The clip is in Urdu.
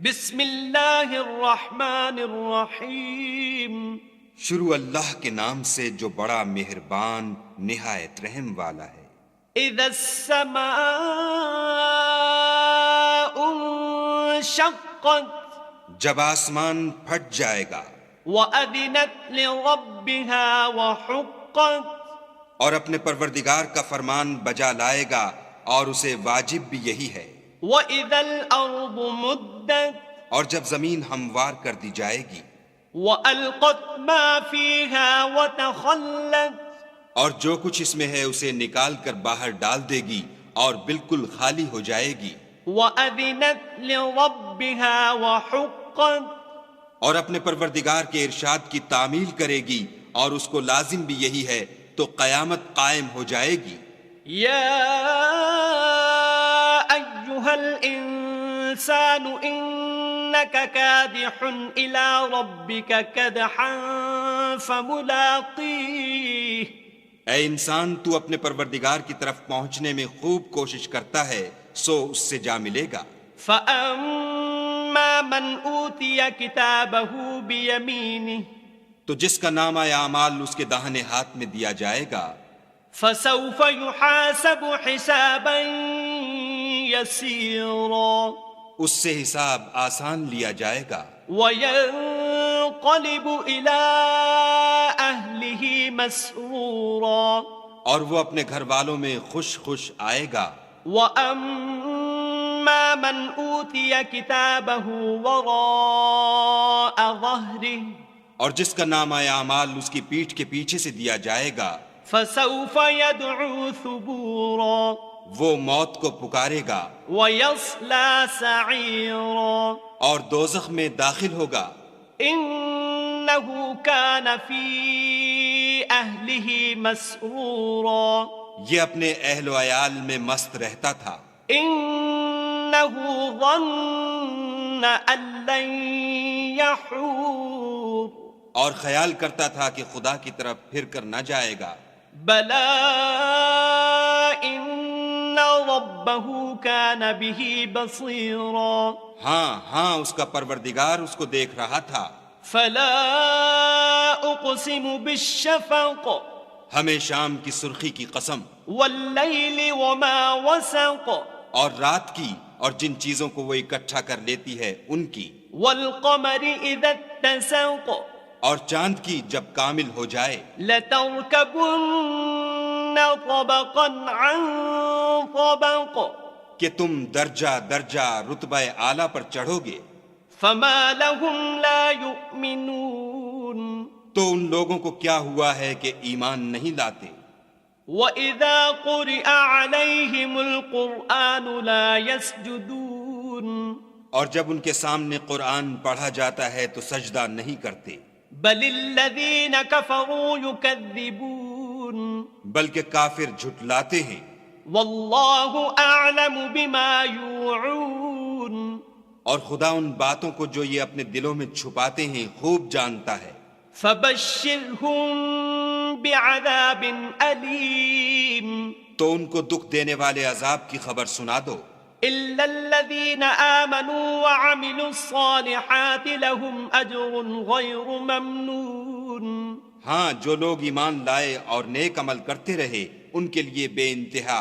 بسم اللہ الرحمن الرحیم، شروع اللہ کے نام سے جو بڑا مہربان نہایت رحم والا ہے۔ اذا السماء انشقت، جب آسمان پھٹ جائے گا وَأَذِنَتْ لِرَبِّهَا وَحُقَّتْ، اور اپنے پروردگار کا فرمان بجا لائے گا اور اسے واجب بھی یہی ہے۔ وَإِذَا الْأَرْضُ مُدَّتْ، اور جب زمین ہموار کر دی جائے گی وَأَلْقَتْ مَا فِيهَا وَتَخَلَّتْ، اور جو کچھ اس میں ہے اسے نکال کر باہر ڈال دے گی اور بالکل خالی ہو جائے گی۔ وَأَذِنَتْ لِرَبِّهَا وَحُقَّتْ، اور اپنے پروردگار کے ارشاد کی تعمیل کرے گی اور اس کو لازم بھی یہی ہے، تو قیامت قائم ہو جائے گی۔ یا ایہا الانسان انک کادح الی ربک کدحا فملاقیہ، اے انسان، تو اپنے پروردگار کی طرف پہنچنے میں خوب کوشش کرتا ہے، سو اس سے جا ملے گا۔ فَأَمَّا مَنْ أُوتِيَ كِتَابَهُ بِيَمِينِهِ، تو جس کا نامہ اعمال اس کے داہنے ہاتھ میں دیا جائے گا، فَسَوْفَ يُحَاسَبُ حِسَابًا يَسِيرًا، اس سے حساب آسان لیا جائے گا، وَيَنْقَلِبُ إِلَىٰ أَهْلِهِ مَسْرُورًا، اور وہ اپنے گھر والوں میں خوش خوش آئے گا۔ وَأَمَّا مَنْ أُوتِيَ كِتَابَهُ وَرَاءَ ظَهْرِهِ، اور جس کا نامہ اعمال اس کی پیٹھ کے پیچھے سے دیا جائے گا، فَسَوْفَ يَدْعُو ثُبُورًا، وہ موت کو پکارے گا وَيَصْلَىٰ سَعِيرًا، اور دوزخ میں داخل ہوگا۔ إِنَّهُ كَانَ فِي أَهْلِهِ مَسْرُورًا، یہ اپنے اہل و عیال میں مست رہتا تھا۔ إِنَّهُ ظَنَّ أَن لَّن يَحُورَ، اور خیال کرتا تھا کہ خدا کی طرف پھر کر نہ جائے گا۔ بَلَىٰ إِنَّ رَبَّهُ كَانَ بِهِ بَصِيرًا، ہاں اس کا پروردگار اس کو دیکھ رہا تھا۔ فَلَا أُقْسِمُ بِالشَّفَقِ، ہمیں شام کی سرخی کی قسم، وَاللَّيْلِ وَمَا وَسَقَ، اور رات کی اور جن چیزوں کو وہ اکٹھا کر لیتی ہے ان کی، وَالْقَمَرِ إِذَا اتَّسَقَ، اور چاند کی جب کامل ہو جائے۔ لَتَرْكَبُنَّ طَبَقًا عَن طَبَقٍ، کہ تم درجہ درجہ رتبہ اعلیٰ پر چڑھو گے۔ فَمَا لَهُمْ لَا يُؤْمِنُونَ، تو ان لوگوں کو کیا ہوا ہے کہ ایمان نہیں لاتے۔ وَإِذَا قُرِئَ عَلَيْهِمُ الْقُرْآنُ لَا يَسْجُدُونَ، اور جب ان کے سامنے قرآن پڑھا جاتا ہے تو سجدہ نہیں کرتے، بَلِ الَّذِينَ كَفَرُوا يُكَذِّبُونَ، بلکہ کافر جھٹلاتے ہیں۔ وَاللَّهُ أَعْلَمُ بِمَا يُوعُونَ، اور خدا ان باتوں کو جو یہ اپنے دلوں میں چھپاتے ہیں خوب جانتا ہے۔ فَبَشِّرْهُم بِعَذَابٍ أَلِيمٍ، تو ان کو دکھ دینے والے عذاب کی خبر سنا دو۔ إِلَّا الَّذِينَ آمَنُوا وَعَمِلُوا الصَّالِحَاتِ لَهُمْ أَجْرٌ غَيْرُ مَمْنُونٍ، ہاں جو لوگ ایمان لائے اور نیک عمل کرتے رہے ان کے لیے بے انتہا